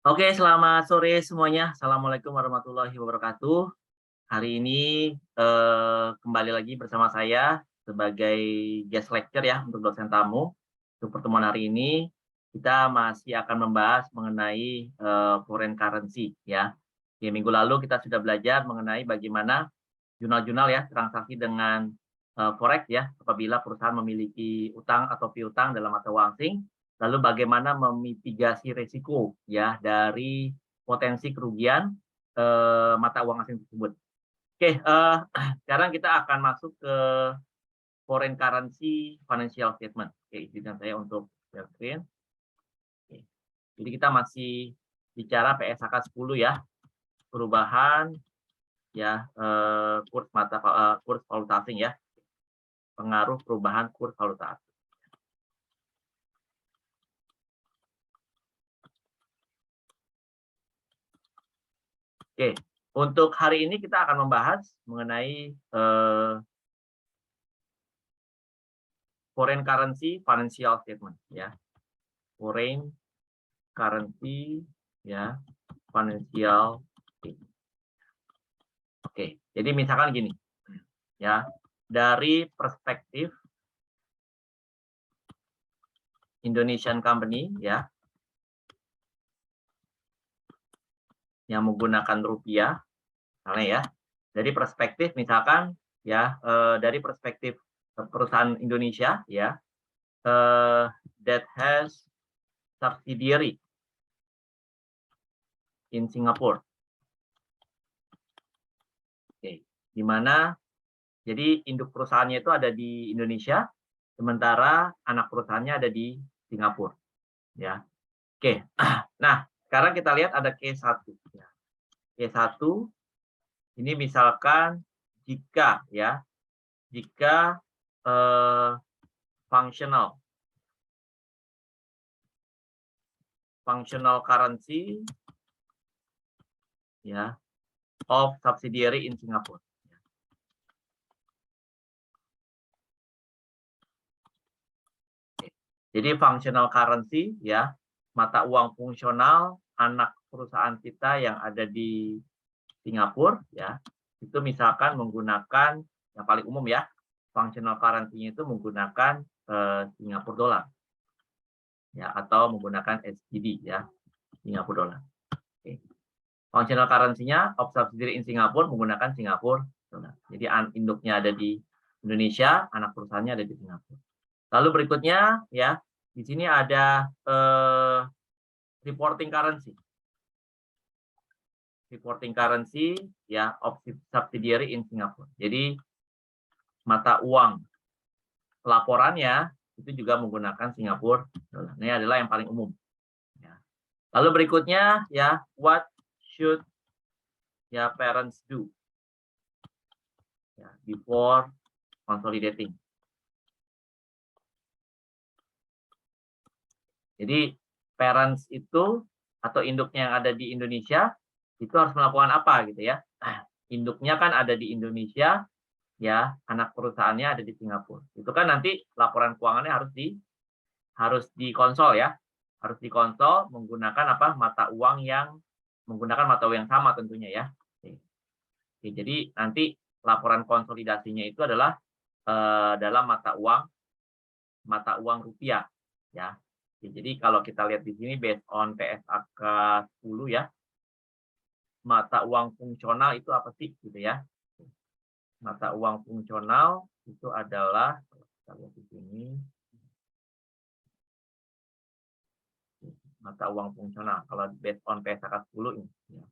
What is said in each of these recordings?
Oke, selamat sore semuanya. Assalamualaikum warahmatullahi wabarakatuh. Hari ini kembali lagi bersama saya sebagai guest lecture ya untuk dosen tamu. Untuk pertemuan hari ini kita masih akan membahas mengenai foreign currency ya. Di minggu lalu kita sudah belajar mengenai bagaimana jurnal-jurnal ya transaksi dengan forex ya apabila perusahaan memiliki utang atau piutang dalam mata uang asing. Lalu bagaimana memitigasi resiko ya dari potensi kerugian mata uang asing tersebut. Oke, sekarang kita akan masuk ke foreign currency financial statement. Oke, izinkan saya untuk share screen. Oke. Jadi kita masih bicara PSAK 10 ya, perubahan ya kurs valuta asing ya, pengaruh perubahan kurs valuta asing. Oke, untuk hari ini kita akan membahas mengenai foreign currency financial statement ya. Foreign currency ya financial statement. Oke, jadi misalkan gini ya, dari perspektif Indonesian company ya yang menggunakan rupiah misalnya ya. Dari perspektif misalkan ya dari perspektif perusahaan Indonesia ya that has subsidiary in Singapore. Oke, di mana jadi induk perusahaannya itu ada di Indonesia, sementara anak perusahaannya ada di Singapura, ya. Oke, nah sekarang kita lihat ada case 1 ya. Case 1 ini misalkan jika ya, jika functional currency ya of subsidiary in Singapore. Jadi functional currency ya, mata uang fungsional anak perusahaan kita yang ada di Singapura ya, itu misalkan menggunakan yang paling umum ya, functional currency-nya itu menggunakan Singapura dollar. Ya, atau menggunakan SGD ya, Singapura dollar. Oke. Functional currency-nya of subsidiary in Singapore menggunakan Singapura dollar. Jadi induknya ada di Indonesia, anak perusahaannya ada di Singapura. Lalu berikutnya ya, di sini ada reporting currency. Reporting currency ya of subsidiary in Singapore. Jadi mata uang laporannya itu juga menggunakan Singapura dollar. Ini adalah yang paling umum. Ya. Lalu berikutnya ya, what should ya parents do ya, before consolidating. Jadi parents itu atau induknya yang ada di Indonesia itu harus melakukan apa gitu ya. Nah, induknya kan ada di Indonesia ya, anak perusahaannya ada di Singapura. Itu kan nanti laporan keuangannya harus dikonsol ya. Harus dikonsol menggunakan apa? Menggunakan mata uang yang sama tentunya ya. Oke, jadi nanti laporan konsolidasinya itu adalah dalam mata uang rupiah ya. Jadi kalau kita lihat di sini based on PSAK 10 ya, mata uang fungsional itu apa sih gitu ya. Mata uang fungsional itu adalah, kita lihat di sini, mata uang fungsional kalau based on PSAK 10 ini ya.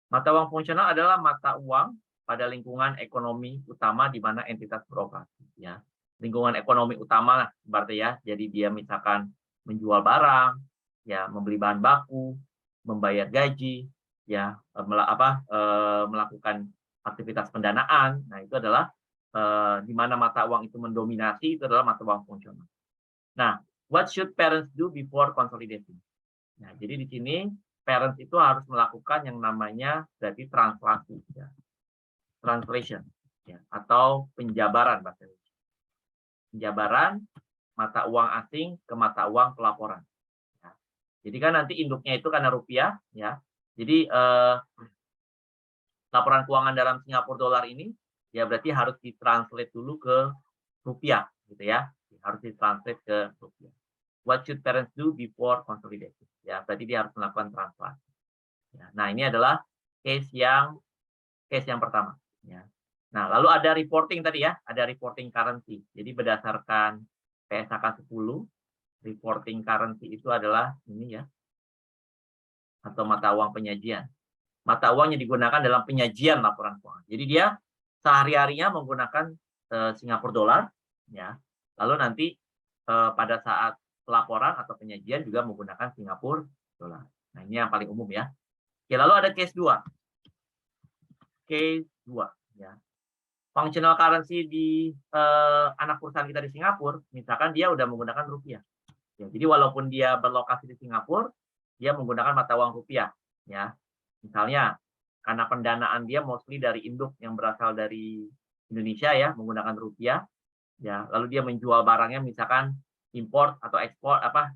Mata uang fungsional adalah mata uang pada lingkungan ekonomi utama di mana entitas beroperasi ya. Lingkungan ekonomi utama berarti ya, jadi dia misalkan menjual barang, ya, membeli bahan baku, membayar gaji, ya, melakukan aktivitas pendanaan. Nah, itu adalah di mana mata uang itu mendominasi, itu adalah mata uang fungsional. Nah, what should parents do before consolidating? Nah, jadi di sini parents itu harus melakukan yang namanya berarti translasi, ya. Translation, ya, atau penjabaran bahasa Indonesia. Penjabaran mata uang asing ke mata uang pelaporan. Ya. Jadi kan nanti induknya itu karena rupiah, ya. Jadi laporan keuangan dalam Singapura dolar ini, ya berarti harus ditranslate dulu ke rupiah, gitu ya. Harus ditranslate ke rupiah. What should parents do before consolidation? Ya, berarti dia harus melakukan translasi. Ya, nah, ini adalah case yang pertama. Ya. Nah, lalu ada reporting tadi ya, ada reporting currency. Jadi berdasarkan PSAK 10, reporting currency itu adalah ini ya, atau mata uang penyajian. Mata uang yang digunakan dalam penyajian laporan keuangan. Jadi dia sehari-harinya menggunakan Singapura dolar, ya. Lalu nanti pada saat pelaporan atau penyajian juga menggunakan Singapura dolar. Nah, ini yang paling umum ya. Oke, lalu ada case 2. Case 2 ya. Functional currency di anak perusahaan kita di Singapura, misalkan dia udah menggunakan rupiah. Ya, jadi walaupun dia berlokasi di Singapura, dia menggunakan mata uang rupiah. Ya, misalnya karena pendanaan dia mostly dari induk yang berasal dari Indonesia ya, menggunakan rupiah. Ya, lalu dia menjual barangnya misalkan import atau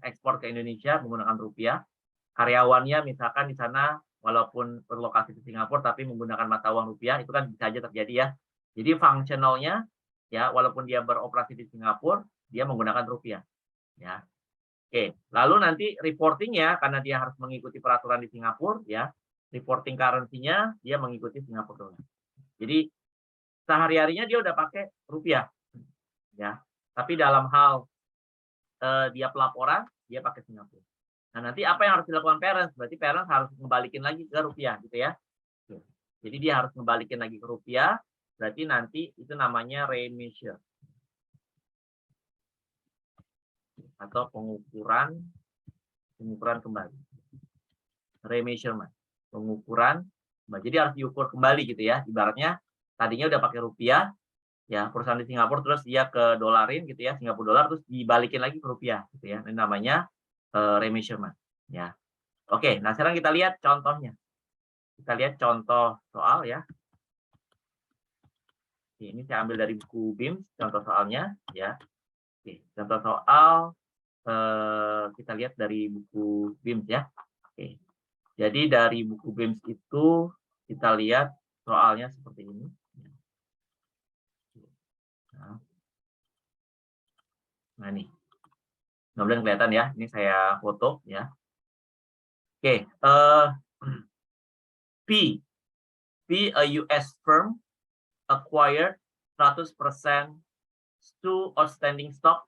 ekspor ke Indonesia menggunakan rupiah. Karyawannya misalkan di sana walaupun berlokasi di Singapura tapi menggunakan mata uang rupiah, itu kan bisa aja terjadi ya. Jadi fungsionalnya ya walaupun dia beroperasi di Singapura, dia menggunakan rupiah. Ya. Oke, lalu nanti reportingnya karena dia harus mengikuti peraturan di Singapura ya, reporting currency-nya dia mengikuti Singapura dolar. Jadi sehari-harinya dia udah pakai rupiah. Ya. Tapi dalam hal dia pelaporan, dia pakai Singapura. Nah, nanti apa yang harus dilakukan parents? Berarti parents harus kembalikin lagi ke rupiah gitu ya. Jadi dia harus kembalikin lagi ke rupiah. Berarti nanti itu namanya remeasure atau pengukuran kembali. Remeasurement, pengukuran. Jadi harus diukur kembali gitu ya. Ibaratnya tadinya udah pakai rupiah, ya perusahaan di Singapura terus dia ke dolarin gitu ya, Singapura dolar terus dibalikin lagi ke rupiah gitu ya. Ini namanya remeasurement ya. Oke, nah sekarang kita lihat contohnya. Kita lihat contoh soal ya. Ini saya ambil dari buku BIMS, contoh soalnya ya. Oke, contoh soal kita lihat dari buku BIMS ya. Oke. Jadi dari buku BIMS itu kita lihat soalnya seperti ini. Nah ini, mudah-mudahan kelihatan ya. Ini saya foto ya. Oke, P, a US firm acquired 100% Stu outstanding stock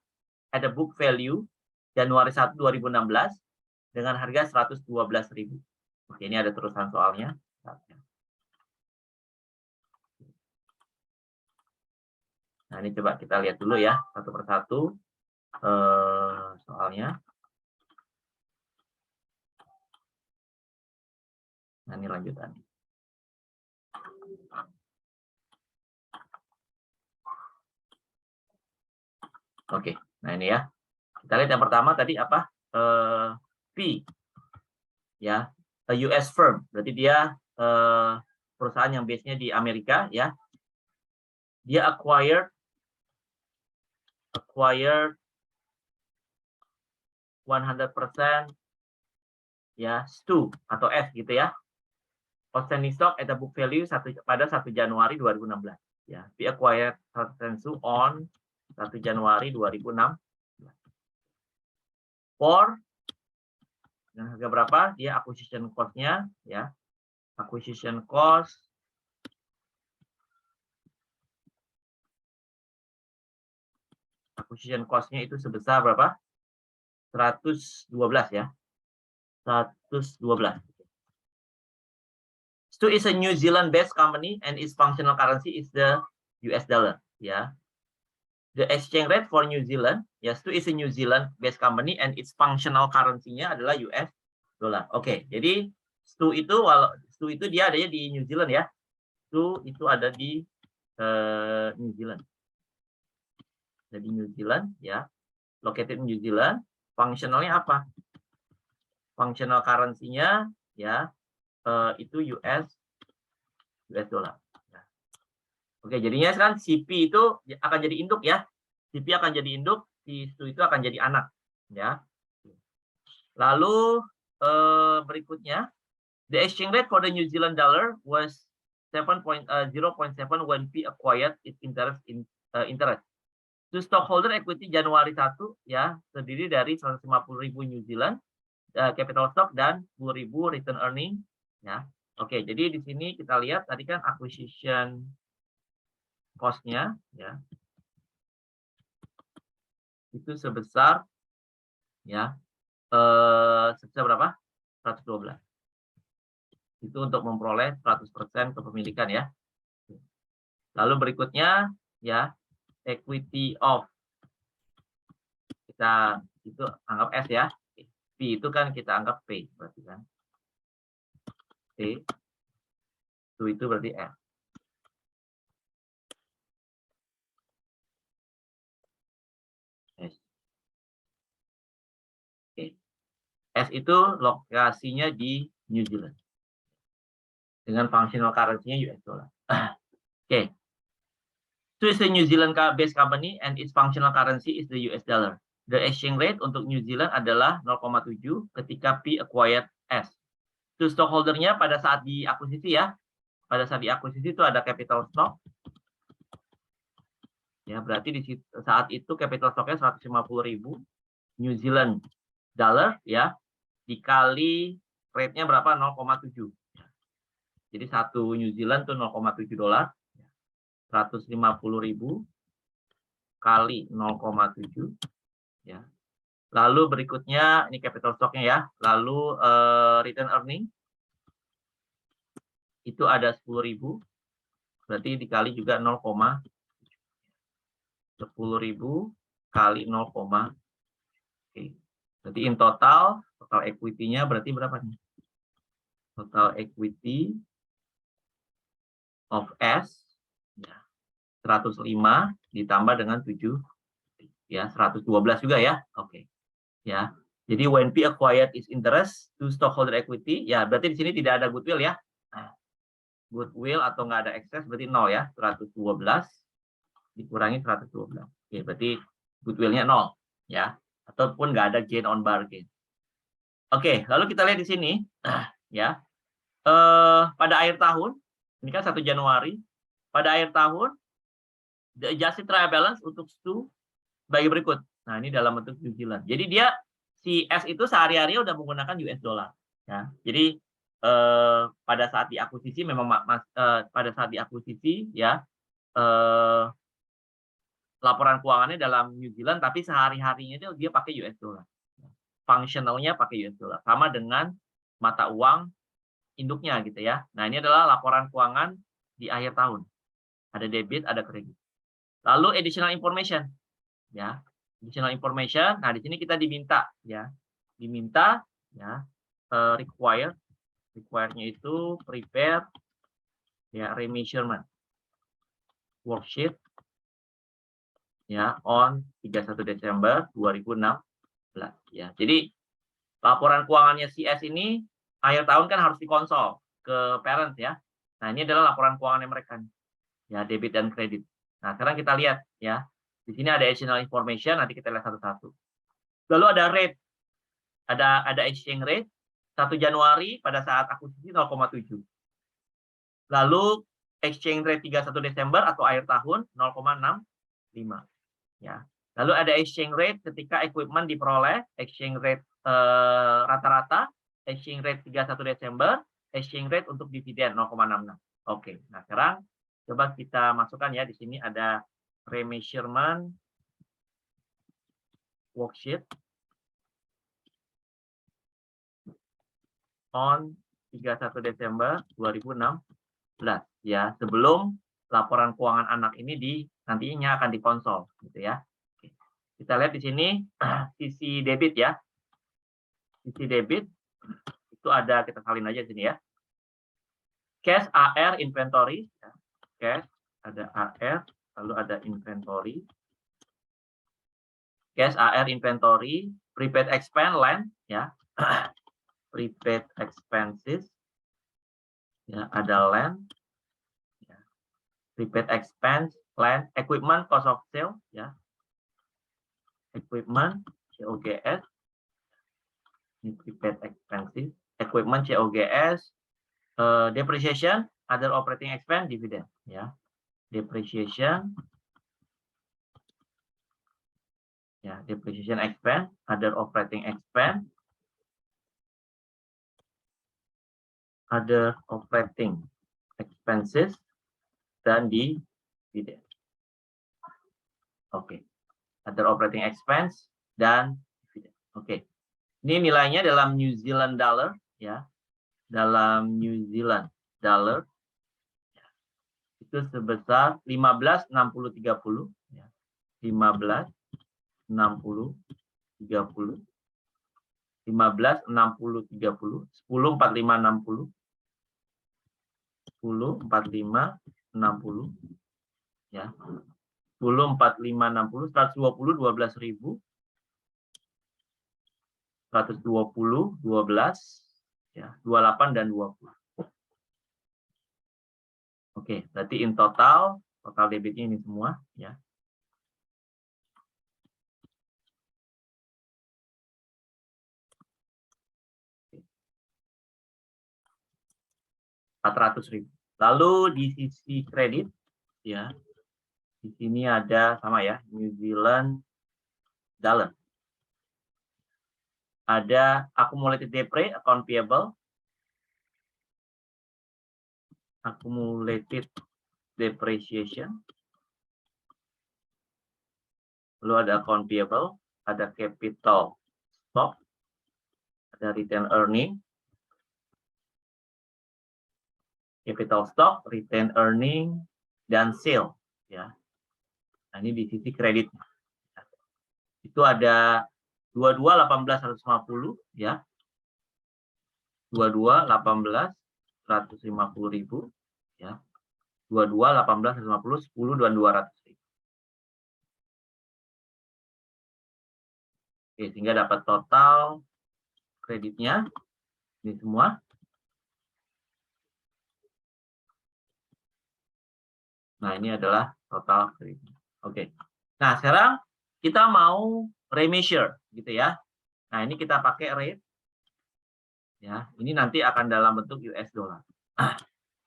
at a book value Januari 1, 2016 dengan harga 112.000. Oke, ini ada terusan soalnya. Nah, ini coba kita lihat dulu ya, satu persatu soalnya. Nah, ini lanjutan. Oke, nah ini ya. Kita lihat yang pertama tadi apa? P. Ya, a US firm. Berarti dia perusahaan yang base-nya di Amerika ya. Dia acquired 100% ya Stu atau S gitu ya. Outstanding stock at the book value pada 1 Januari 2016 ya. Be acquired 100% Stu on 1 Januari 2016. For dengan harga berapa? Dia acquisition cost-nya ya. Acquisition cost cost-nya itu sebesar berapa? 112 ya. 112. Stu is a New Zealand-based company and its functional currency is the US dollar. Ya. The exchange rate for New Zealand, ya, Stu is a New Zealand-based company and its functional currency-nya adalah US dollar. Oke, jadi Stu itu dia adanya di New Zealand ya. Stu itu ada di New Zealand. Jadi New Zealand ya. Located in New Zealand. Functionalnya apa? Functional currency-nya ya itu US dollar. Ya. Oke, jadinya sekarang CP itu akan jadi induk ya. CP akan jadi induk, si Stu itu akan jadi anak ya. Lalu berikutnya, the exchange rate for the New Zealand dollar was 0.7 when P acquired its interest. To stockholder equity Januari 1 ya terdiri dari 150.000 New Zealand capital stock dan 10.000 return earning ya. Oke, jadi di sini kita lihat tadi kan acquisition cost-nya ya. Itu sebesar ya sebesar berapa? 112. Itu untuk memperoleh 100% kepemilikan ya. Lalu berikutnya ya equity of kita itu anggap S ya. P itu kan kita anggap P berarti kan. P itu berarti S. S. Oke. S itu lokasinya di New Zealand. Dengan functional currency-nya US dollar. Oke. So is the New Zealand based company and its functional currency is the US dollar. The exchange rate untuk New Zealand adalah 0,7 ketika P acquired S. Itu stockholder-nya pada saat diakuisisi ya. Pada saat diakuisisi itu ada capital stock. Ya, berarti di saat itu capital stock-nya 150.000 New Zealand dollar ya. Dikali rate-nya berapa? 0,7. Jadi 1 New Zealand itu 0,7 dolar. 150.000 kali 0,7 ya. Lalu berikutnya ini capital stock-nya ya. Lalu return earning itu ada 10.000. Berarti dikali juga 0,10.000 kali 0, oke. Berarti in total equity-nya berarti berapa nih? Total equity of S ya, 105 ditambah dengan 7 ya 112 juga ya. Oke. Ya. Jadi when P acquired its interest to stockholder equity ya berarti di sini tidak ada goodwill ya. Nah, goodwill atau nggak ada excess berarti 0 ya. 112 dikurangi 112. Oke, berarti goodwill-nya 0 ya. Ataupun nggak ada gain on bargain. Oke, lalu kita lihat di sini ya. Pada akhir tahun, ini kan 1 Januari, pada akhir tahun the adjusted trial balance untuk STU bagi berikut. Nah, ini dalam bentuk New Zealand. Jadi dia si S itu sehari-hari udah menggunakan US dollar ya. Jadi pada saat diakuisisi memang pada saat diakuisisi ya laporan keuangannya dalam New Zealand tapi sehari-harinya dia pakai US dollar. Functionalnya pakai US dollar sama dengan mata uang induknya gitu ya. Nah, ini adalah laporan keuangan di akhir tahun. Ada debit, ada kredit. Lalu additional information ya. Additional information. Nah, di sini kita diminta ya. Diminta ya require-nya itu prepare ya remeasurement worksheet ya on 31 Desember 2016 ya. Jadi laporan keuangannya CS ini akhir tahun kan harus dikonsol ke parent ya. Nah, ini adalah laporan keuangannya mereka ya, debit dan kredit. Nah, sekarang kita lihat ya. Di sini ada additional information, nanti kita lihat satu-satu. Lalu ada rate. Ada exchange rate 1 Januari pada saat akuisisi 0,7. Lalu exchange rate 31 Desember atau akhir tahun 0,65 ya. Lalu ada exchange rate ketika equipment diperoleh, exchange rate rata-rata, exchange rate 31 Desember, exchange rate untuk dividen 0,66. Oke. Nah, sekarang coba kita masukkan ya, di sini ada remeasurement worksheet on 31 Desember 2016 ya, sebelum laporan keuangan anak ini nantinya akan dikonsol gitu ya. Oke. Kita lihat di sini sisi debit ya. Sisi debit itu ada, kita salin aja di sini ya. Cash AR inventory ya. Cash ada AR, lalu ada inventory. Cash AR inventory, prepaid expense land ya. Prepaid expenses ya, ada land ya. Prepaid expense land, equipment cost of sale ya. Equipment COGS. Ini prepaid expenses, equipment COGS, depreciation, other operating expense, dividend, ya. Depreciation, ya, depreciation expense, other operating expense, other operating expenses, dan dividend. Oke, other operating expense dan dividend. Oke, ini nilainya dalam New Zealand dollar, ya, dalam New Zealand dollar itu sebesar 15.6030, ya. 15.6030, 15.6030, 10.4560, 10.4560, ya. 10.4560, 120, 12.000, 120, 12, ya, 28 dan 20. Oke, berarti in total debitnya ini semua, ya. Rp400.000. Lalu di sisi kredit, ya, di sini ada sama ya, New Zealand dollar. Ada accumulated depre, account payable, accumulated depreciation, lalu ada account payable, ada capital stock, ada return earning, capital stock, return earning, dan sale, ya. Nah, ini di sisi kredit. Itu ada 22.18.150, ya. 22.18.150.000, ya. 22.18.150, 10 dan 200.000. Oke, sehingga dapat total kreditnya ini semua. Nah, ini adalah total kreditnya. Oke. Nah, sekarang kita mau remeasure gitu ya. Nah, ini kita pakai rate. Ya, ini nanti akan dalam bentuk US dollar.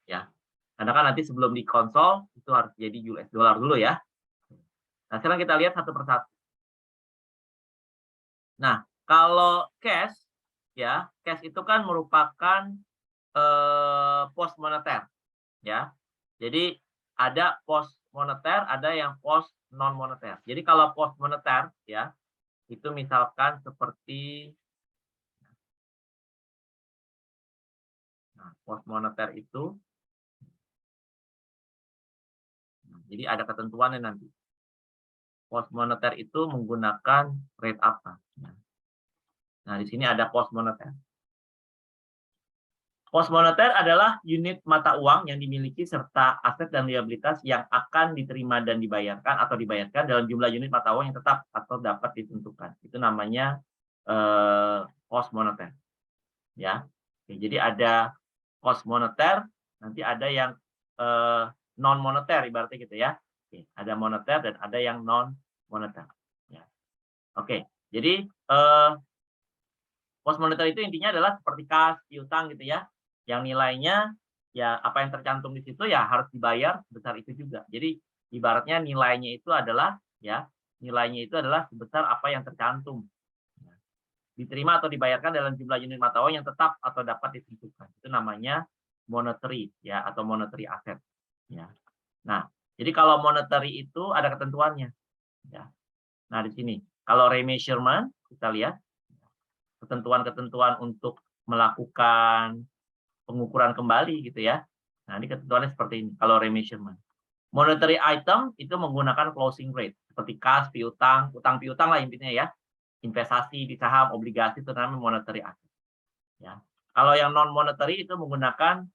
Ya. Karena kan nanti sebelum dikonsol itu harus jadi US dollar dulu ya. Nah, sekarang kita lihat satu persatu. Nah, kalau cash ya, cash itu kan merupakan pos moneter ya. Jadi ada pos moneter, ada yang pos non moneter. Jadi kalau pos moneter ya, itu misalkan seperti pos moneter itu, jadi ada ketentuannya nanti. Pos moneter itu menggunakan rate apa? Nah, di sini ada pos moneter. Pos moneter adalah unit mata uang yang dimiliki serta aset dan liabilitas yang akan diterima dan dibayarkan atau dibayarkan dalam jumlah unit mata uang yang tetap atau dapat ditentukan. Itu namanya pos moneter. Ya. Oke, jadi ada pos moneter, nanti ada yang non moneter ibaratnya gitu ya. Oke, ada moneter dan ada yang non moneter. Ya. Oke, jadi pos moneter itu intinya adalah seperti kas, piutang gitu ya, yang nilainya ya apa yang tercantum di situ ya harus dibayar sebesar itu juga. Jadi ibaratnya nilainya itu adalah ya, nilainya itu adalah sebesar apa yang tercantum. Diterima atau dibayarkan dalam jumlah unit mata uang yang tetap atau dapat ditentukan. Itu namanya monetary ya, atau monetary asset ya. Nah, jadi kalau monetary itu ada ketentuannya ya. Nah, di sini kalau remeasurement kita lihat ketentuan-ketentuan untuk melakukan pengukuran kembali gitu ya. Nah, ini ketentuannya seperti ini kalau remeasurement. Monetary item itu menggunakan closing rate seperti kas, piutang, utang piutang lah intinya ya. Investasi di saham, obligasi itu namanya monetary asset. Ya. Kalau yang non monetary itu menggunakan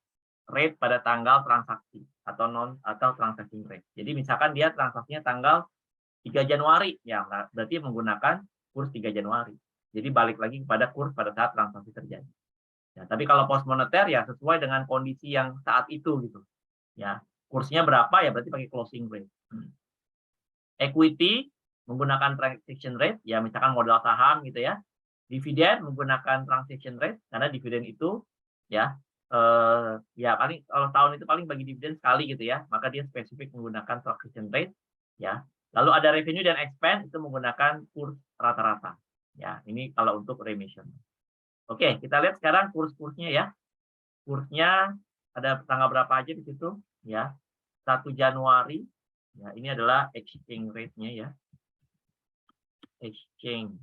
rate pada tanggal transaksi atau transaksi rate. Jadi misalkan dia transaksinya tanggal 3 Januari, ya berarti menggunakan kurs 3 Januari. Jadi balik lagi kepada kurs pada saat transaksi terjadi. Ya, tapi kalau post moneter ya sesuai dengan kondisi yang saat itu gitu. Ya, kursnya berapa ya berarti pakai closing rate. Equity menggunakan transaction rate, ya misalkan modal saham gitu ya. Dividen menggunakan transaction rate karena dividen itu ya ya paling kalau tahun itu paling bagi dividen sekali gitu ya, maka dia spesifik menggunakan transaction rate ya. Lalu ada revenue dan expense itu menggunakan kurs rata-rata. Ya, ini kalau untuk remission. Oke, kita lihat sekarang kurs-kursnya ya. Kursnya ada tanggal berapa aja di situ ya. 1 Januari ya, ini adalah exchange rate-nya ya. Exchange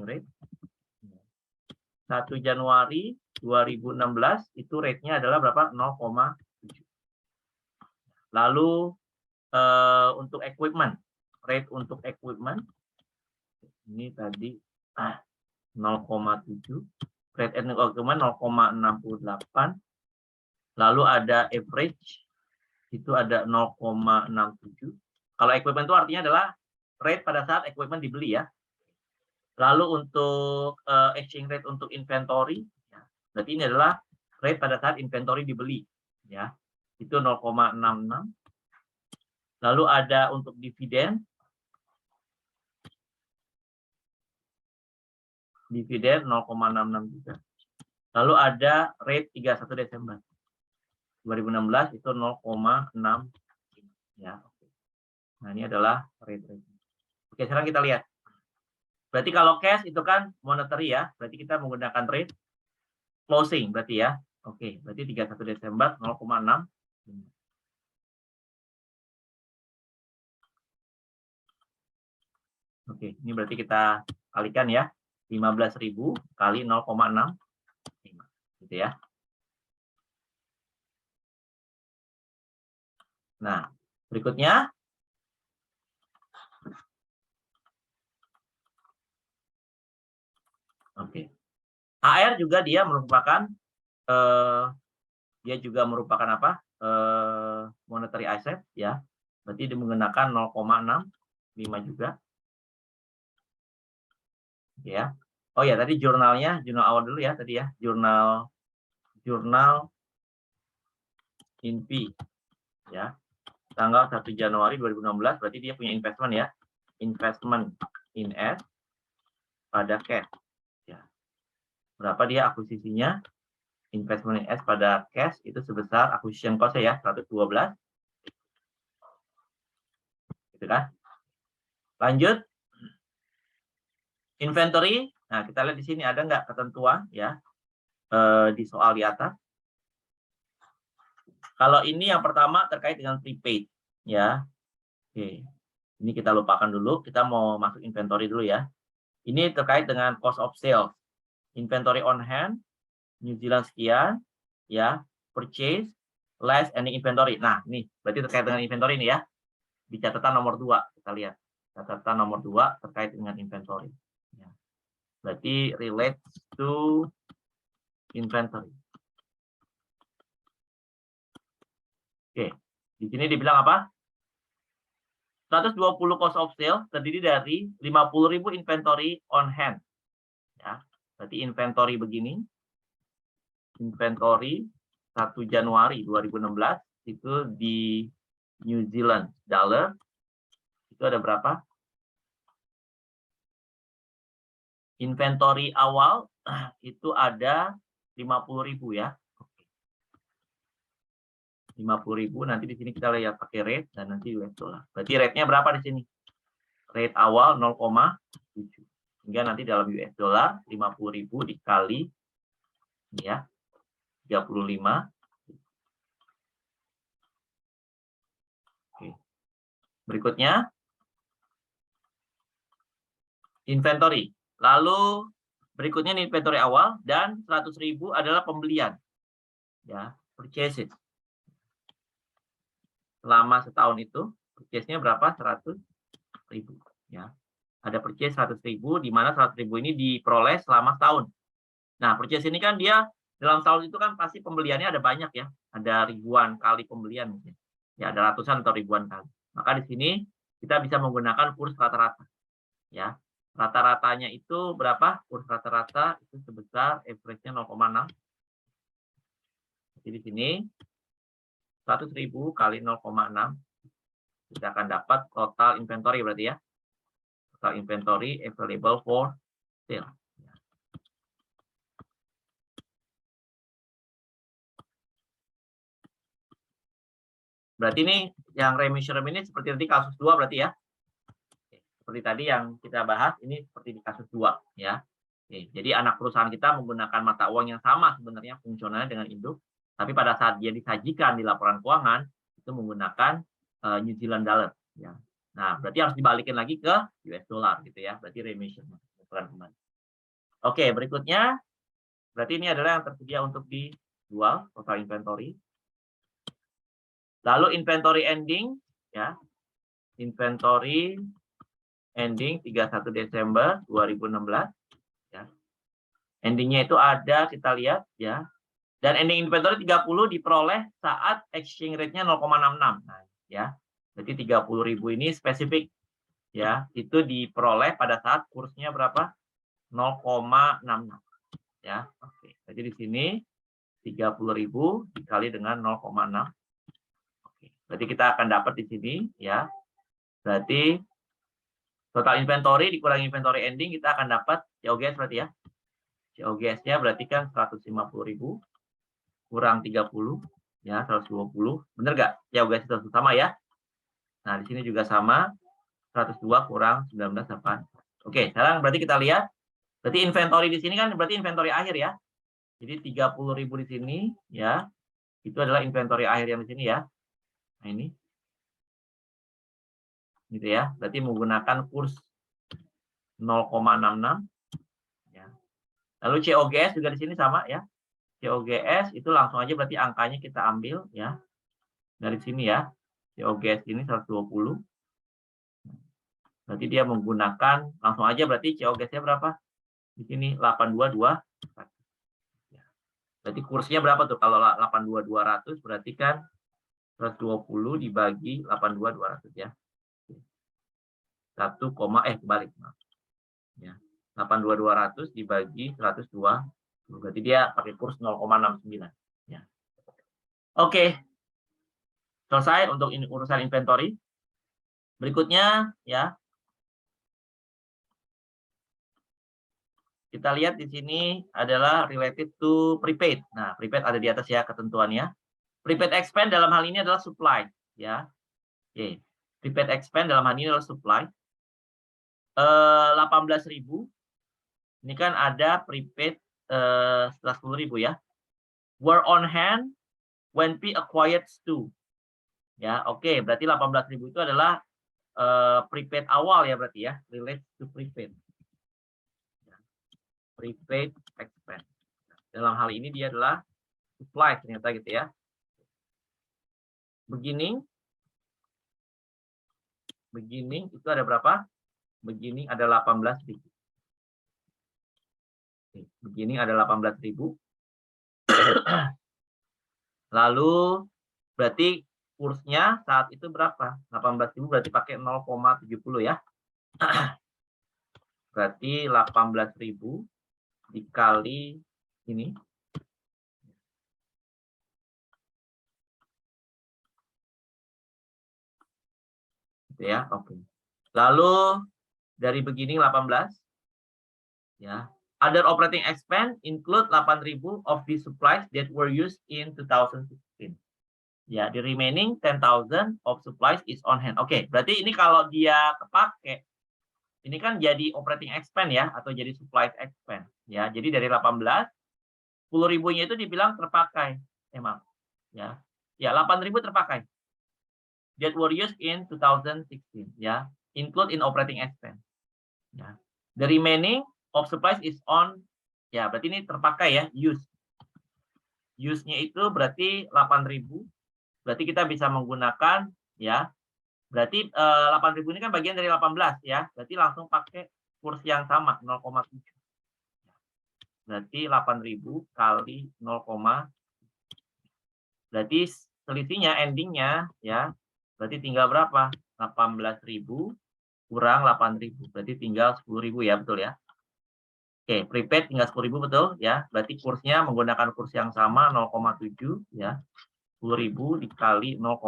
rate 1 Januari 2016 itu rate-nya adalah berapa? 0,7. Lalu untuk equipment, rate untuk equipment ini tadi 0,7, rate untuk equipment 0,68. Lalu ada average itu ada 0,67. Kalau equipment itu artinya adalah rate pada saat equipment dibeli ya. Lalu untuk exchange rate untuk inventory, ya, berarti ini adalah rate pada saat inventory dibeli, ya, itu 0,66. Lalu ada untuk dividen 0,66 juga. Lalu ada rate 31 Desember 2016 itu 0,6, ya. Nah ini adalah rate. Oke, sekarang kita lihat. Berarti kalau cash itu kan monetary ya, berarti kita menggunakan rate closing berarti ya. Oke, berarti 31 Desember 0,6. Oke, ini berarti kita kalikan ya. 15.000 kali 0,6 gitu ya. Nah, berikutnya oke. AR juga dia merupakan apa? Monetary asset ya. Berarti dia menggunakan 0,65 juga. Ya. Oh ya, tadi jurnalnya, jurnal awal dulu ya tadi ya. Jurnal INVI ya. Tanggal 1 Januari 2016 berarti dia punya investment ya. Investment in S pada cash. Ya. Berapa dia akuisisinya? Investment in S pada cash itu sebesar acquisition cost ya 112. Gitu kan? Lanjut. Inventory. Nah, kita lihat di sini ada nggak ketentuan ya di soal di atas. Kalau ini yang pertama terkait dengan prepaid ya. Oke. Ini kita lupakan dulu, kita mau masuk inventory dulu ya. Ini terkait dengan cost of sales. Inventory on hand, New Zealand sekian, ya, purchase, less ending inventory. Nah, ini berarti terkait dengan inventory ini ya. Di catatan nomor 2, kita lihat. Catatan nomor 2 terkait dengan inventory. Ya. Berarti relates to inventory. Oke, di sini dibilang apa? 120 cost of sales terdiri dari 50.000 inventory on hand. Ya, berarti inventory begini. Inventory 1 Januari 2016 itu di New Zealand dollar itu ada berapa? Inventory awal itu ada 50.000 ya. 50.000 nanti di sini kita lihat pakai rate dan nanti US dollar. Berarti rate-nya berapa di sini? Rate awal 0,7. Hingga nanti dalam US dollar 50.000 dikali ya 35. Oke. Berikutnya inventory. Lalu berikutnya inventory awal dan 100.000 adalah pembelian. Ya, purchases. Selama setahun itu purchase-nya berapa? 100.000 ya. Ada purchase 100.000 di mana 100.000 ini diperoleh selama setahun. Nah, purchase ini kan dia dalam tahun itu kan pasti pembeliannya ada banyak ya. Ada ribuan kali pembelian mungkin. Ya, ada ratusan atau ribuan kali. Maka di sini kita bisa menggunakan kurs rata-rata. Ya. Rata-ratanya itu berapa? Kurs rata-rata itu sebesar average-nya 0,6. Jadi di sini 100.000 kali 0,6 kita akan dapat total inventory berarti ya. total inventory available for sale. Berarti ini yang remeasurement ini seperti tadi kasus 2 berarti ya. Seperti tadi yang kita bahas ini seperti di kasus 2 ya. Oke, jadi anak perusahaan kita menggunakan mata uang yang sama sebenarnya fungsionalnya dengan induk, tapi pada saat dia disajikan di laporan keuangan itu menggunakan New Zealand dollar ya. Nah, berarti harus dibalikin lagi ke US dollar gitu ya. Berarti remeasurement. Oke, berikutnya berarti ini adalah yang tersedia untuk dijual total inventory. Lalu inventory ending ya. Inventory ending 31 Desember 2016 ya. Endingnya itu ada kita lihat ya. Dan ending inventory 30 diperoleh saat exchange rate-nya 0,66. Nah, ya. Berarti 30.000 ini spesifik ya. Itu diperoleh pada saat kursnya berapa? 0,66 ya. Oke. Jadi di sini 30.000 dikali dengan 0,6. Berarti kita akan dapat di sini ya. Berarti total inventory dikurangi inventory ending kita akan dapat COGS berarti ya. COGS-nya berarti kan 150.000 kurang 30 ya 120. Bener nggak? COGS itu sama ya. Nah, di sini juga sama 102 kurang 19,8. Oke, sekarang berarti kita lihat berarti inventory di sini kan berarti inventory akhir ya. Jadi 30.000 di sini ya. Itu adalah inventory akhir yang di sini ya. Nah, ini gitu ya. Berarti menggunakan kurs 0,66 ya. Lalu COGS juga di sini sama ya. COGS itu langsung aja berarti angkanya kita ambil ya. Dari sini ya. COGS ini 120. Berarti dia menggunakan langsung aja berarti COGS-nya berapa? Di sini 822. Berarti kursnya berapa tuh? Kalau 82200 berarti kan 120 dibagi 82200 ya. 1, kebalik. Ya. 82200 dibagi 102. Berarti dia pakai kurs 0,69 ya. Oke. Selesai untuk ini urusan inventory. Berikutnya ya. Kita lihat di sini adalah related to prepaid. Nah, prepaid ada di atas ya ketentuannya. Prepaid expense dalam hal ini adalah supply ya. Oke. Prepaid expense dalam hal ini adalah supply. 18.000. Ini kan ada prepaid 10.000 ya. Were on hand when P acquired Stu. Ya, oke. Berarti 18.000 itu adalah prepaid awal ya berarti ya. Relate to prepaid. Prepaid expense. Dalam hal ini dia adalah supply ternyata gitu ya. Beginning itu ada berapa? Beginning ada 18.000. Beginning ada 18.000. Lalu berarti kursnya saat itu berapa? 18.000 berarti pakai 0,70 ya. Berarti 18.000 dikali ini. Gitu ya, oke. Lalu dari beginning 18 ya. Other operating expense include 8.000 of the supplies that were used in 2016. Ya, the remaining 10.000 of supplies is on hand. Oke, berarti ini kalau dia kepake, ini kan jadi operating expense ya, atau jadi supplies expense. Ya, jadi dari 18, 10.000-nya itu dibilang terpakai. Emang. Ya, 8.000 terpakai. That were used in 2016. Ya, include in operating expense. Ya. The remaining of supplies is on, ya berarti ini terpakai ya, use. Use-nya itu berarti 8.000. Berarti kita bisa menggunakan ya. Berarti 8.000 ini kan bagian dari 18 ya. Berarti langsung pakai kurs yang sama 0,7. Berarti 8.000 kali 0, berarti selisihnya endingnya ya. Berarti tinggal berapa? 18.000 kurang 8.000. Berarti tinggal 10.000 ya, betul ya. Oke, prepaid tinggal 10.000 betul ya. Berarti kursnya menggunakan kurs yang sama 0,7 ya. 10.000 dikali 0,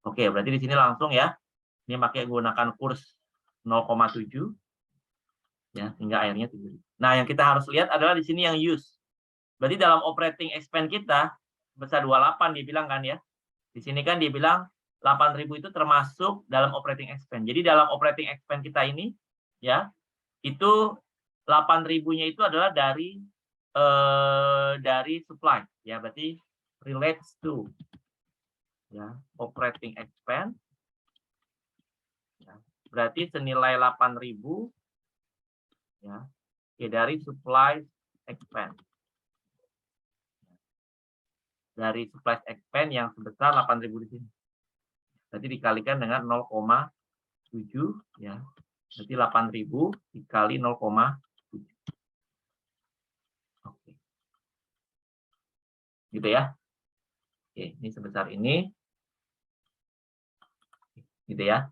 oke, berarti di sini langsung ya. Ini pakai menggunakan kurs 0,7 ya, sehingga akhirnya 7.000. Nah, yang kita harus lihat adalah di sini yang use. Berarti dalam operating expense kita sebesar 28 dibilang kan ya. Di sini kan dia bilang 8.000 itu termasuk dalam operating expense. Jadi dalam operating expense kita ini ya, itu 8.000-nya itu adalah dari supply ya, berarti relates to ya operating expense ya, berarti senilai 8.000 ya, dari supply expense. Dari supply expense yang sebesar 8.000 di sini. Berarti dikalikan dengan 0,7 ya. Berarti 8.000 dikali 0,7. Oke. Gitu ya. Oke, ini sebesar ini. Gitu ya.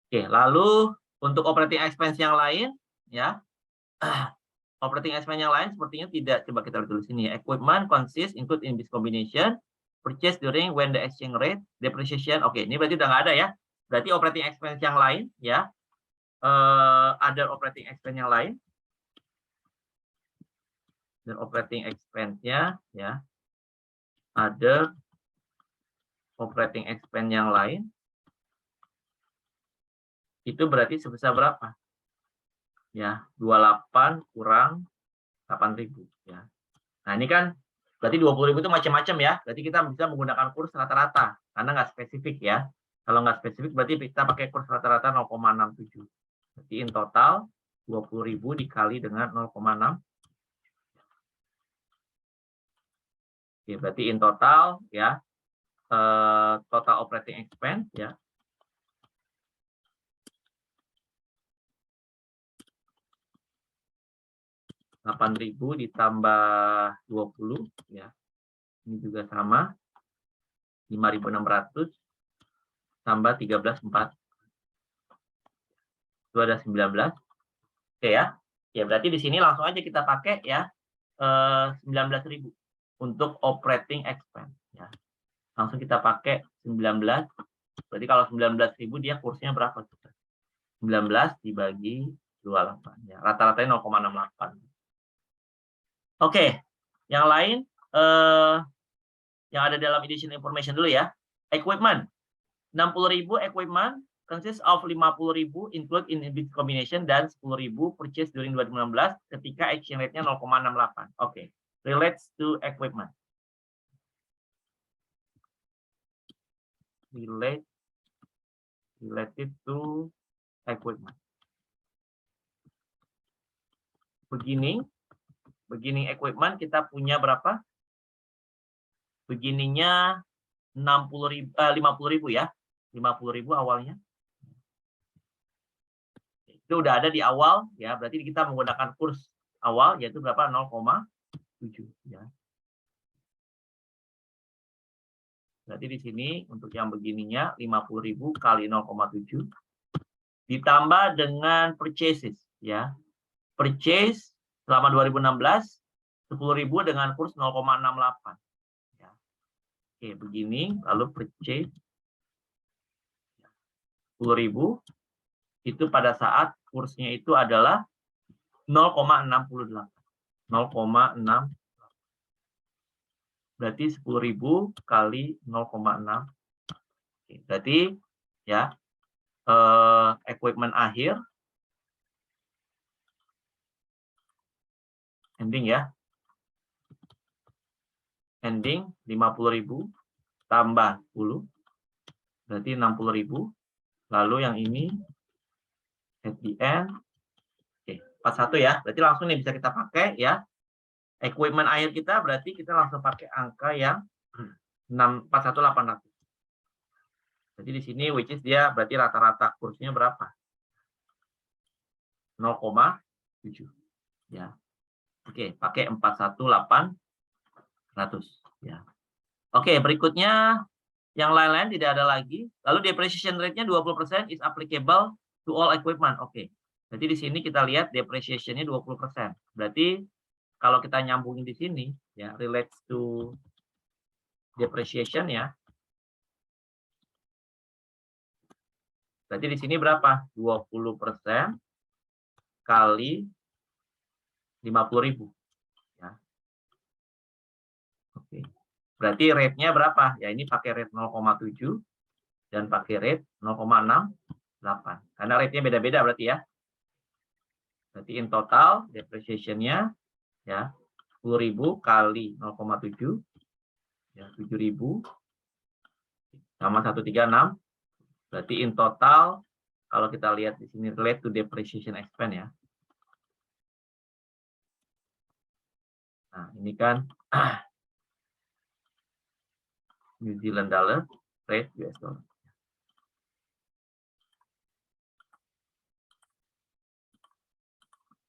Oke, lalu untuk operating expense yang lain ya. Operating expense yang lain sepertinya tidak. Coba kita lihat dulu sini ya. Equipment consists include in this combination purchase during when the exchange rate depreciation. Oke, ini berarti udah nggak ada ya. Berarti operating expense yang lain ya. Ada operating expense yang lain. Dan operating expense-nya ya. Ada operating expense yang lain. Itu berarti sebesar berapa? Ya, 28 kurang 8.000 ya. Nah, ini kan berarti 20.000 itu macam-macam ya. Berarti kita bisa menggunakan kurs rata-rata karena nggak spesifik ya. Kalau nggak spesifik berarti kita pakai kurs rata-rata 0,67. Berarti in total 20.000 dikali dengan 0,6. Oke, berarti in total ya total operating expense ya. 8.000 ditambah 20 ya. Ini juga sama. 5.600 tambah 13.4. Itu ada 19. Oke ya. Ya berarti di sini langsung aja kita pakai ya 19.000 untuk operating expense ya. Langsung kita pakai 19. Berarti kalau 19.000 dia kursnya berapa? 19 dibagi 28 ya. Rata-ratanya 0,68. Oke, yang lain yang ada dalam edition information dulu ya. Equipment. 60.000 equipment consists of 50.000 include in this combination dan 10.000 purchase during 2016 ketika exchange rate-nya 0,68. Oke. Relates to equipment. Related to equipment. Beginning equipment kita punya berapa? Beginningnya 50.000 ya. 50.000 awalnya. Itu udah ada di awal ya, berarti kita menggunakan kurs awal yaitu berapa? 0,7 ya. Berarti di sini untuk yang begininya 50.000 kali 0,7 ditambah dengan purchases ya. Purchase selama 2016 10.000 dengan kurs 0,68 ya. Oke, begini lalu purchase 10.000 itu pada saat kursnya itu adalah 0,68. 0,6 berarti 10.000 kali 0,6. Berarti ya equipment akhir ending ya. Ending 50.000 tambah 10 berarti 60.000. Lalu yang ini at the end 41 ya. Berarti langsung nih bisa kita pakai ya. Equipment akhir kita berarti kita langsung pakai angka yang 41.800. Jadi di sini which is dia berarti rata-rata kursnya berapa? 0,7 ya. Oke, pakai 41.800 ya. Oke, berikutnya yang lain-lain tidak ada lagi. Lalu depreciation rate-nya 20% is applicable to all equipment. Oke. Jadi di sini kita lihat depreciation-nya 20%. Berarti kalau kita nyambungin di sini ya relates to depreciation ya. Berarti di sini berapa? 20% kali 50.000. Ya. Oke. Berarti rate-nya berapa? Ya ini pakai rate 0,7 dan pakai rate 0,68. Karena rate-nya beda-beda berarti ya. Berarti in total depreciation-nya ya 10.000 kali 0,7 ya 7.000 sama 136. Berarti in total kalau kita lihat di sini relate to depreciation expense ya. Nah, ini kan New Zealand dollar rate US dollar.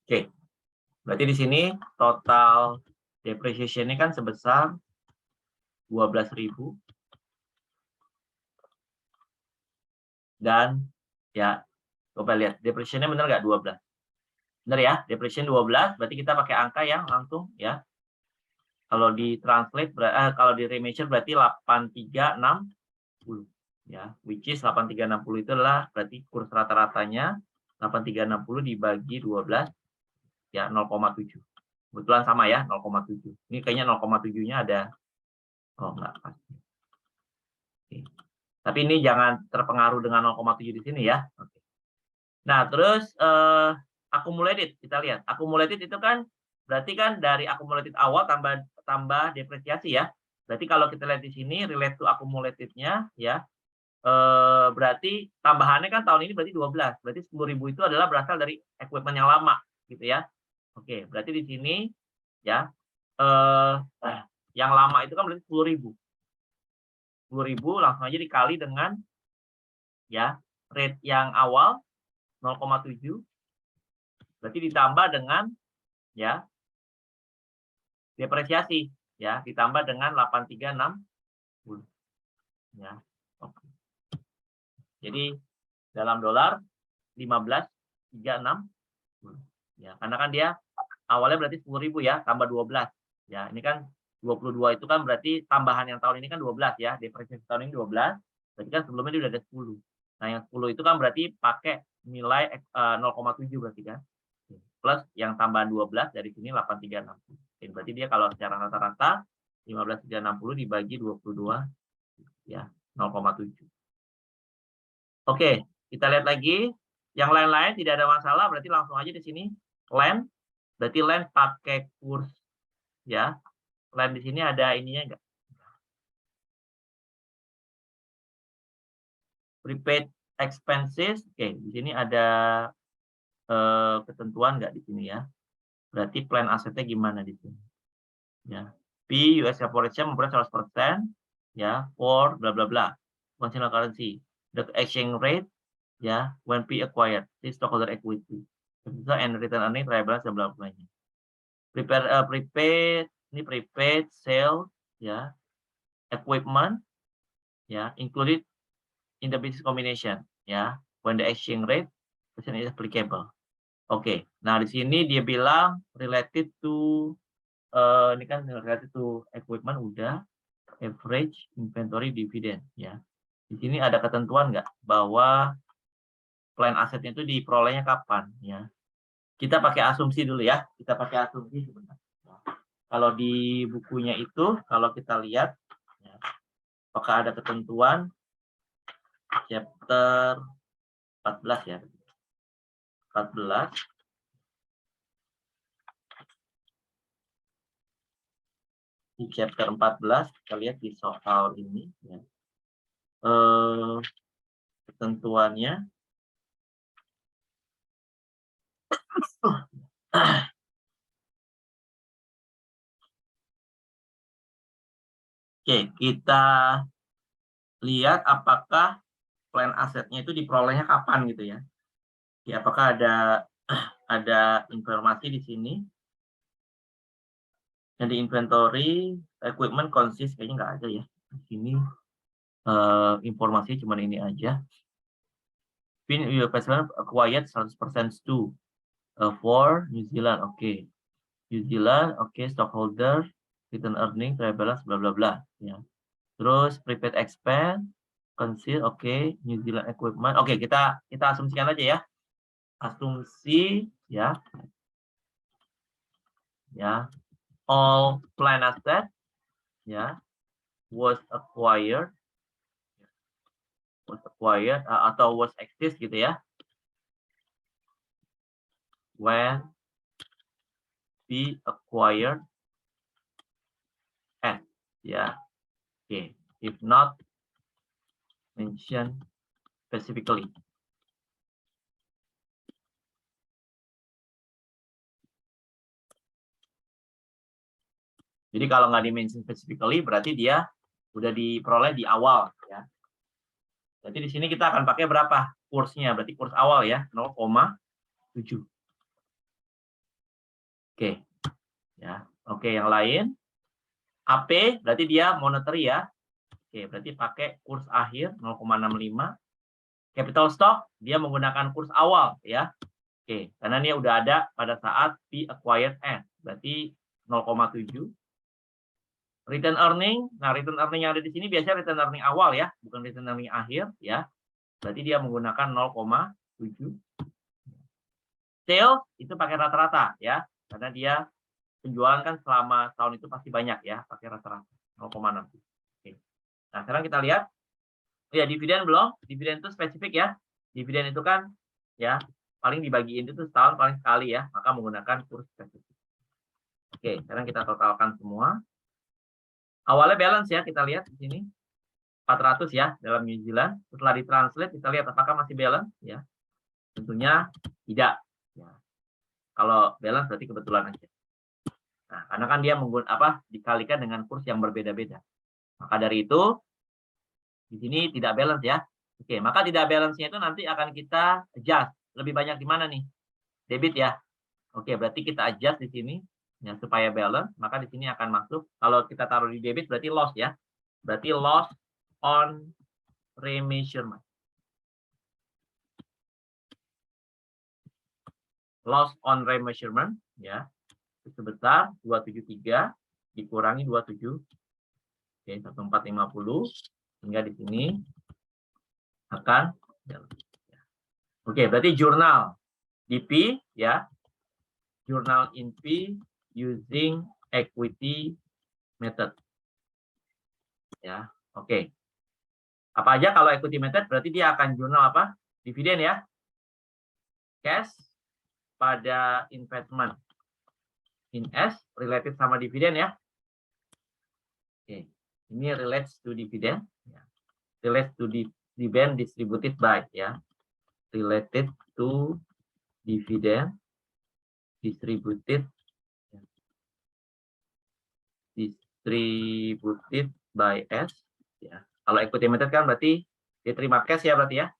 Oke. Berarti di sini total depreciation ini kan sebesar 12.000 dan ya coba lihat depreciation-nya benar nggak 12? Benar ya, depreciation 12 berarti kita pakai angka yang langsung ya. Kalau di translate kalau di remeasure berarti 8360 ya, which is 8360 itu adalah berarti kurs rata-ratanya 8360 dibagi 12 ya 0,7. Kebetulan sama ya 0,7. Ini kayaknya 0,7-nya ada enggak pasti. Oke. Tapi ini jangan terpengaruh dengan 0,7 di sini ya. Oke. Nah, terus accumulated kita lihat. Accumulated itu kan berarti kan dari accumulated awal tambah depresiasi ya. Berarti kalau kita lihat di sini relate to accumulated-nya ya. Berarti tambahannya kan tahun ini berarti 12. Berarti 10.000 itu adalah berasal dari equipment yang lama gitu ya. Oke, berarti di sini ya yang lama itu kan berarti 10.000. 10.000 langsung aja dikali dengan ya rate yang awal 0,7 berarti ditambah dengan ya depresiasi ya ditambah dengan 8360 ya. Oke. Jadi dalam dolar 15.360 ya karena kan dia awalnya berarti 10.000 ya tambah 12 ya ini kan 22 itu kan berarti tambahan yang tahun ini kan 12 ya depresiasi tahun ini 12 berarti kan sebelumnya dia udah ada 10. Nah yang 10 itu kan berarti pakai nilai 0,7 berarti kan plus yang tambahan 12 dari sini 8360. Berarti dia kalau secara rata-rata 15.360 dibagi 22 ya 0,7. Oke, kita lihat lagi. Yang lain-lain tidak ada masalah, berarti langsung aja di sini land. Berarti land pakai kurs ya. Land di sini ada ininya enggak? Prepaid expenses. Oke, di sini ada ketentuan enggak di sini ya. Berarti plan asetnya gimana di sini? Ya. P US corporation memperoleh 100% ya for bla bla bla. Functional currency. The exchange rate ya when P acquired the stockholder equity. And return earning trial dan bla bla. Prepaid ini prepaid sale ya. Equipment ya included in the business combination ya when the exchange rate is applicable. Oke. Nah, di sini dia bilang related to ini kan related to equipment udah average inventory dividend ya. Di sini ada ketentuan nggak bahwa plan asetnya itu diperolehnya kapan ya. Kita pakai asumsi dulu ya. Kita pakai asumsi sebentar. Kalau di bukunya itu kalau kita lihat ya, apakah ada ketentuan chapter 14 ya. 14 di chapter 14 kita lihat di soal ini ya. Ketentuannya oke, kita lihat apakah plan asetnya itu diperolehnya kapan gitu ya. Ya, apakah ada informasi di sini? Yang di inventory equipment consist kayaknya nggak ada ya. Di sini informasi cuma ini aja. Pin acquired 100% to for New Zealand. Oke. New Zealand, oke, stockholder, return earning, trade balance, bla bla bla ya. Terus prepaid expense Conceal, oke. New Zealand equipment. Oke, kita asumsikan aja ya. Asumsi ya. Ya. All plant asset ya was acquired atau was exist gitu ya. When be acquired at ya. Oke, if not mention specifically. Jadi kalau nggak di-mention specifically berarti dia udah diperoleh di awal ya. Berarti di sini kita akan pakai berapa kursnya? Berarti kurs awal ya, 0,7. Oke. Ya. Oke, yang lain AP berarti dia monetary ya. Oke, berarti pakai kurs akhir 0,65. Capital stock dia menggunakan kurs awal ya. Oke, karena dia udah ada pada saat be acquired at. Berarti 0,7. Return earning. Nah, return earning yang ada di sini biasanya return earning awal ya, bukan return earning akhir ya. Berarti dia menggunakan 0,7. Sales itu pakai rata-rata ya, karena dia penjualan kan selama tahun itu pasti banyak ya, pakai rata-rata 0,6. Oke. Nah, sekarang kita lihat ya dividen belum? Dividen itu spesifik ya. Dividen itu kan ya paling dibagiin itu setahun paling sekali ya, maka menggunakan kurs spesifik. Oke, sekarang kita totalkan semua. Awalnya balance ya, kita lihat di sini 400 ya dalam New Zealand. Setelah ditranslate kita lihat apakah masih balance ya. Tentunya tidak ya. Kalau balance berarti kebetulan aja. Nah, karena kan dia dikalikan dengan kurs yang berbeda-beda. Maka dari itu di sini tidak balance ya. Oke, maka tidak balance-nya itu nanti akan kita adjust. Lebih banyak di mana nih? Debit ya. Oke, berarti kita adjust di sini ya supaya balance, maka di sini akan masuk. Kalau kita taruh di debit berarti loss ya. Berarti loss on remeasurement. Loss on remeasurement ya. Sebesar 273 dikurangi 27. Oke, 1450 hingga di sini akan oke, berarti jurnal DP ya. Jurnal in P using equity method. Ya, oke. Apa aja kalau equity method berarti dia akan jurnal apa? Dividen ya. Cash pada investment. In S related sama dividen ya. Oke. Ini relates to dividend ya. Relates to dividend distributed by ya. Related to dividend distributed by S ya. Kalau equity method kan berarti diterima cash ya berarti ya.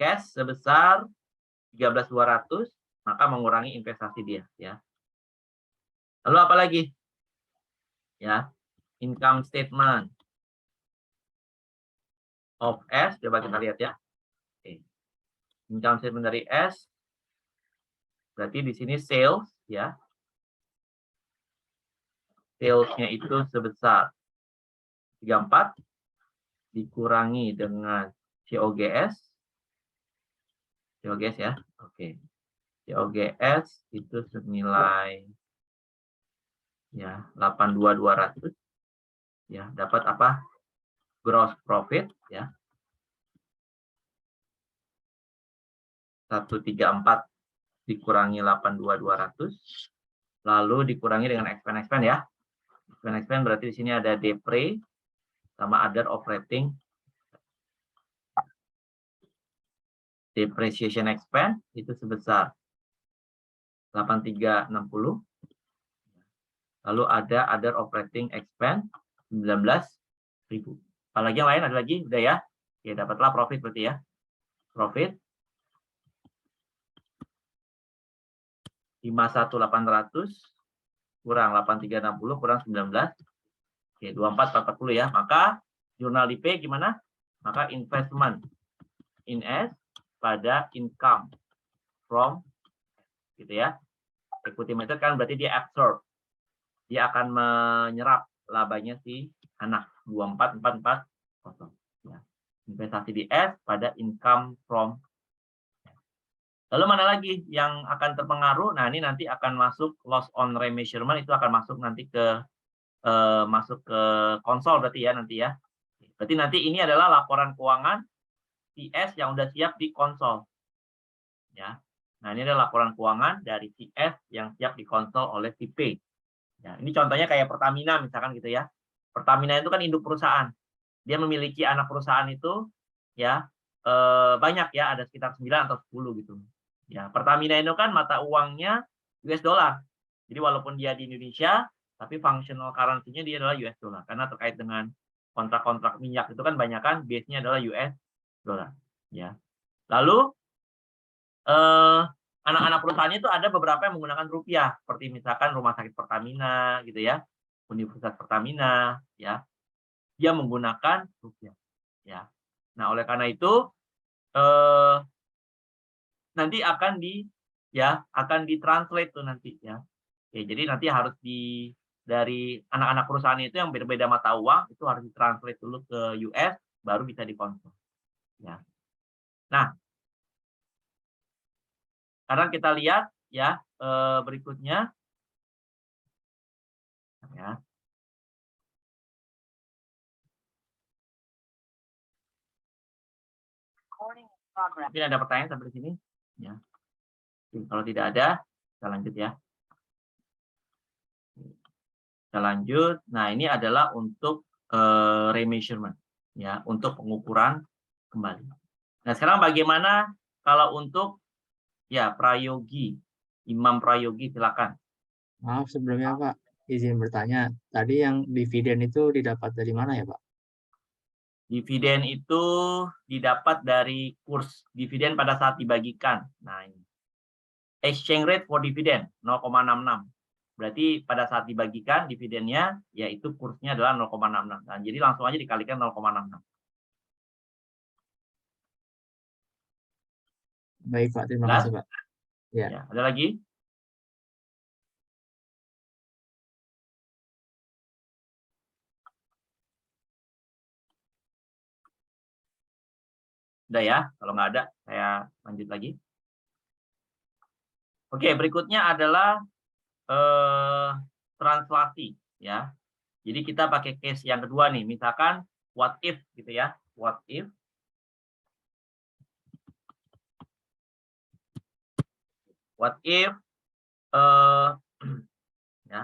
Cash sebesar 13.200 maka mengurangi investasi dia ya. Lalu apa lagi? Ya, income statement of S coba kita lihat ya. Oke. Income statement dari S berarti di sini sales ya. Salesnya itu sebesar 34 dikurangi dengan COGS. COGS ya. Oke. COGS itu senilai ya 82.200 ya, dapat apa? Gross profit ya. 134 dikurangi 82.200 lalu dikurangi dengan expense ya. Expense berarti di sini ada depre sama other operating. Depreciation expense itu sebesar 8360. Lalu ada other operating expense 19.000. Apalagi yang lain ada lagi? Udah ya. Oke, dapatlah profit berarti ya. Profit 51.800 kurang 8360 kurang 19. Oke, 24.440 ya. Maka jurnal di P gimana? Maka investment in S pada income from gitu ya. Equity method kan berarti dia absorb. Dia akan menyerap labanya si anak 24440 ya. Investasi di S pada income from. Lalu mana lagi yang akan terpengaruh? Nah, ini nanti akan masuk loss on remeasurement, itu akan masuk nanti ke konsol berarti ya nanti ya. Berarti nanti ini adalah laporan keuangan CS yang udah siap di konsol. Ya. Nah, ini adalah laporan keuangan dari CS yang siap di konsol oleh TP. Ya, ini contohnya kayak Pertamina misalkan gitu ya. Pertamina itu kan induk perusahaan. Dia memiliki anak perusahaan itu ya banyak ya, ada sekitar 9 atau 10 gitu. Ya, Pertamina itu kan mata uangnya US dollar. Jadi walaupun dia di Indonesia, tapi functional currency-nya dia adalah US dollar. Karena terkait dengan kontrak-kontrak minyak itu kan banyak kan base-nya adalah US dollar. Ya. Lalu anak-anak perusahaan itu ada beberapa yang menggunakan rupiah, seperti misalkan Rumah Sakit Pertamina gitu ya, Universitas Pertamina ya, dia menggunakan rupiah ya. Nah, oleh karena itu nanti akan ditranslate tuh nanti ya. Oke, jadi nanti harus dari anak-anak perusahaan itu yang berbeda mata uang itu harus ditranslate dulu ke US baru bisa dikonvert ya. Nah, sekarang kita lihat ya berikutnya ya. Mungkin ada pertanyaan sampai di sini ya. Kalau tidak ada, kita lanjut ya. Kita lanjut. Nah, ini adalah untuk remeasurement ya, untuk pengukuran kembali. Nah, sekarang bagaimana kalau untuk ya prayogi, Imam Prayogi silakan. Maaf sebelumnya Pak, izin bertanya. Tadi yang dividen itu didapat dari mana ya Pak? Dividen itu didapat dari kurs dividen pada saat dibagikan. Nah, ini. Exchange rate for dividend 0,66. Berarti pada saat dibagikan dividennya, yaitu kursnya adalah 0,66. Nah, jadi langsung aja dikalikan 0,66. Baik Pak, terima Jelas? kasih Pak. Ya. Ya, ada lagi? Udah ya, kalau nggak ada, saya lanjut lagi. Oke, berikutnya adalah translasi ya. Jadi kita pakai case yang kedua nih, misalkan what if gitu ya. What if ya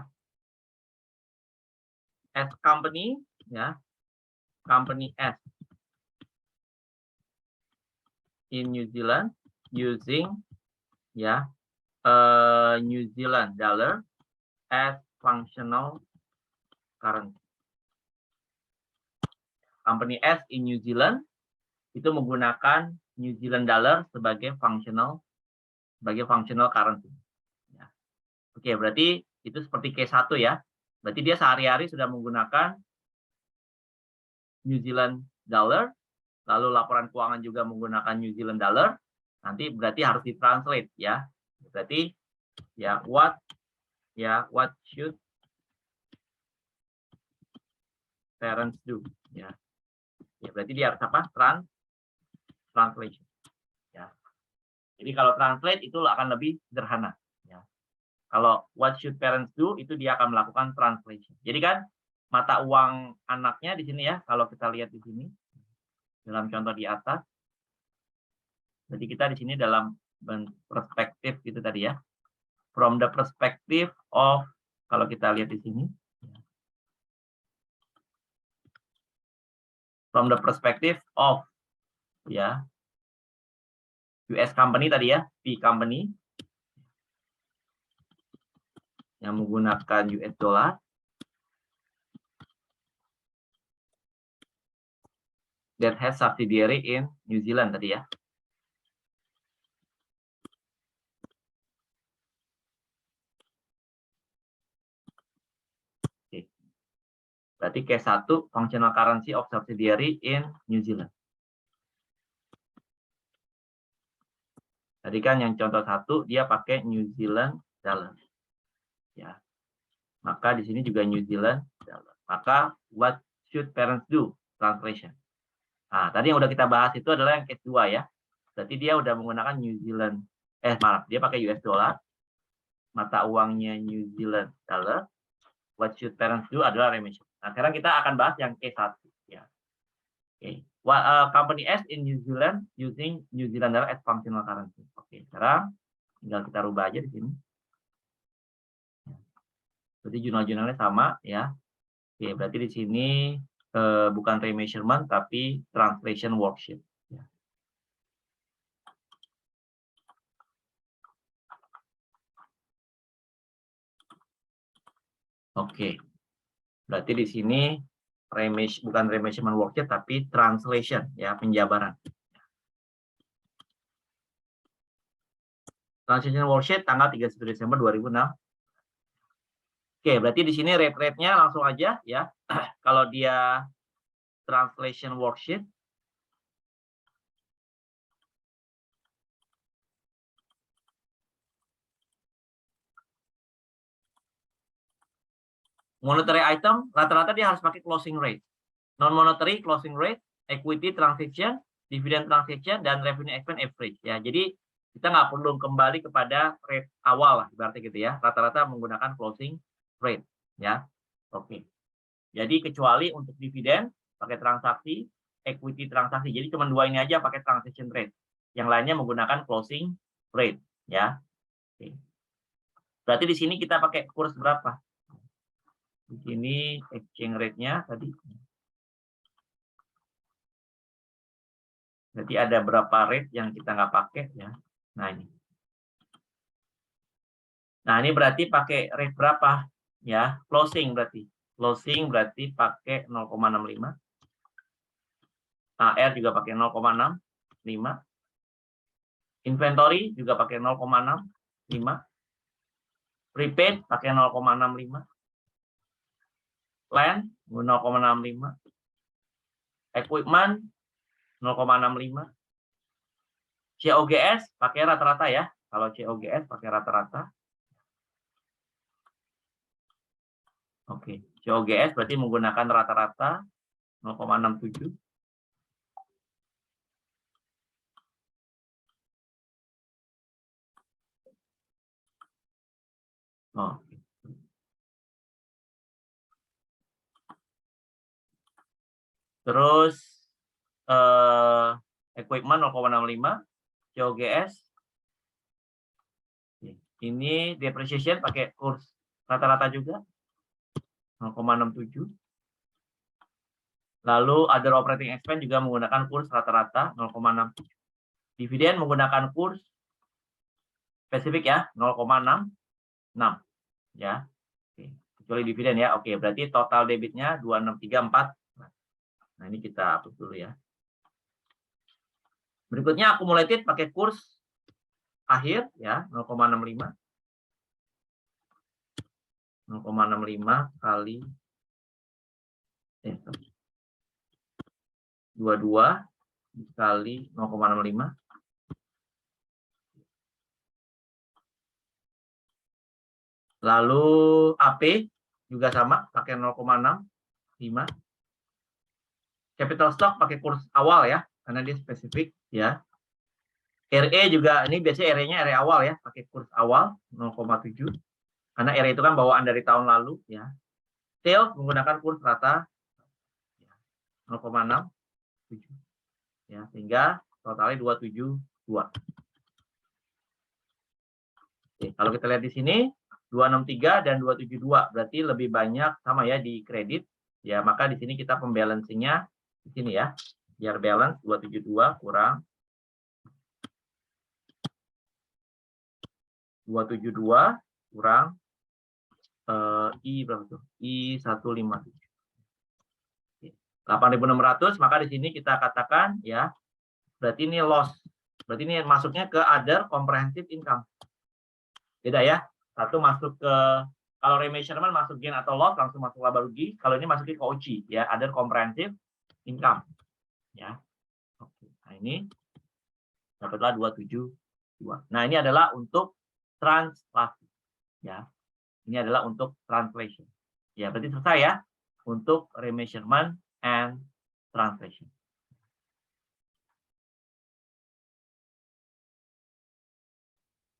as company ya, company S in New Zealand using ya New Zealand dollar as functional currency. Company S in New Zealand itu menggunakan New Zealand dollar sebagai functional currency. Ya. Oke, berarti itu seperti case 1 ya. Berarti dia sehari-hari sudah menggunakan New Zealand dollar, lalu laporan keuangan juga menggunakan New Zealand dollar. Nanti berarti harus ditranslate ya. Berarti ya what should parents do ya. Ya berarti dia harus apa? Translation. Ya. Jadi kalau translate itu akan lebih sederhana ya. Kalau what should parents do itu dia akan melakukan translation. Jadi kan mata uang anaknya di sini ya, kalau kita lihat di sini dalam contoh di atas. Jadi kita di sini dalam perspektif gitu tadi ya. From the perspective of, kalau kita lihat di sini, from the perspective of ya US company tadi ya, P company yang menggunakan US dollar that has subsidiary in New Zealand tadi ya. Oke. Berarti case 1 functional currency of subsidiary in New Zealand. Tadi kan yang contoh 1 dia pakai New Zealand dollar. Ya. Maka di sini juga New Zealand dollar. Maka what should parents do? Translation. Nah, tadi yang udah kita bahas itu adalah yang case 2 ya. Berarti dia udah menggunakan New Zealand, maaf, dia pakai US dollar, mata uangnya New Zealand dollar. What should parents do adalah remission. Nah, sekarang kita akan bahas yang case 1 ya. Oke. Company S in New Zealand using New Zealand dollar as functional currency. Oke, sekarang tinggal kita rubah aja di sini. Berarti jurnal-jurnalnya sama ya. Oke, berarti di sini bukan remeasurement tapi translation worksheet. Ya. Oke, berarti di sini bukan remeasurement worksheet tapi translation ya, penjabaran. Translation worksheet tanggal 31 Desember 2006. Oke, berarti di sini rate-nya langsung aja ya. Kalau dia translation worksheet, monetary item rata-rata dia harus pakai closing rate. Non-monetary closing rate, equity transaction, dividend transaction, dan revenue expense average ya. Jadi kita nggak perlu kembali kepada rate awal lah, berarti gitu ya. Rata-rata menggunakan closing rate ya. Oke. Jadi kecuali untuk dividen pakai transaksi, equity transaksi. Jadi cuma dua ini aja pakai transaction rate. Yang lainnya menggunakan closing rate ya. Oke. Berarti di sini kita pakai kurs berapa? Di sini exchange rate-nya tadi. Berarti ada berapa rate yang kita nggak pakai ya. Nah ini. Nah ini berarti pakai rate berapa? Ya, closing berarti. Closing berarti pakai 0,65. AR juga pakai 0,65. Inventory juga pakai 0,65. Prepaid pakai 0,65. Land 0,65. Equipment 0,65. COGS pakai rata-rata ya. Kalau COGS pakai rata-rata. Oke, COGS berarti menggunakan rata-rata 0,67. Oh. Terus equipment 0,65, COGS. Ini depreciation pakai kurs rata-rata juga 0,67. Lalu other operating expense juga menggunakan kurs rata-rata 0,67. Dividen menggunakan kurs spesifik ya 0,66 ya. Oke. Kecuali dividen ya. Oke, berarti total debitnya 2634. Nah, ini kita hapus dulu ya. Berikutnya accumulated pakai kurs akhir ya 0,65. 0,65 kali 22 kali 0,65. Lalu AP juga sama pakai 0,65. Capital stock pakai kurs awal ya, karena dia spesifik ya. RE juga ini biasanya RE-nya RE awal ya, pakai kurs awal 0,7. Karena RE itu kan bawaan dari tahun lalu ya. Sales menggunakan kurs rata 0,67 ya, sehingga totalnya 272. Oke, kalau kita lihat di sini 263 dan 272 berarti lebih banyak sama ya di kredit ya, maka di sini kita pembalancingnya di sini ya, biar balance 272 kurang 272 kurang I berapa tuh? I 157. 8.600, maka di sini kita katakan ya, berarti ini loss. Berarti ini masuknya ke other comprehensive income. Beda ya. Satu masuk ke, kalau remeasurement masuk gain atau loss langsung masuk laba rugi. Kalau ini masuk ke OC ya, other comprehensive income. Ya. Oke. Nah, ini dapatlah 272. Nah, ini adalah untuk translasi. Ya. Ini adalah untuk translation. Ya, berarti selesai ya untuk remeasurement and translation.